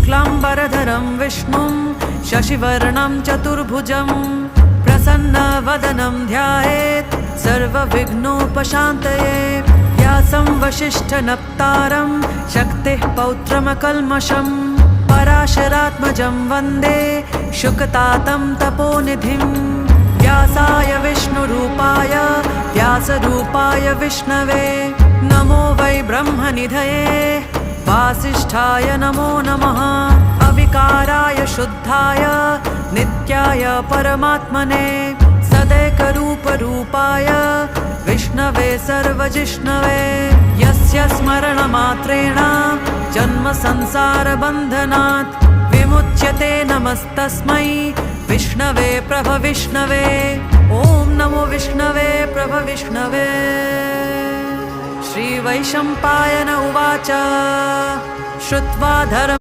शुक्लाम्बरधरं विष्णुं शशिवर्णं चतुर्भुजं प्रसन्नवदनं ध्यायेत् सर्वविघ्नोपशान्तये। व्यासं वसिष्ठनप्तारं शक्तिः पौत्रमकल्मषं पराशरात्मजं वन्दे शुकतातं तपोनिधिं। व्यासाय विष्णुरूपाय व्यासरूपाय विष्णवे नमो वै ब्रह्मनिधये वासिष्ठाय नमो नमः। अविकाराय शुद्धाय नित्याय परमात्मने सदैकरूपरूपाय विष्णवे सर्वजिष्णवे। यस्य स्मरणमात्रेण जन्मसंसारबन्धनात् विमुच्यते नमस्तस्मै विष्णवे प्रभविष्णवे। ॐ नमो विष्णवे प्रभविष्णवे। श्रीवैशम्पायन उवाच श्रुत्वा धर्म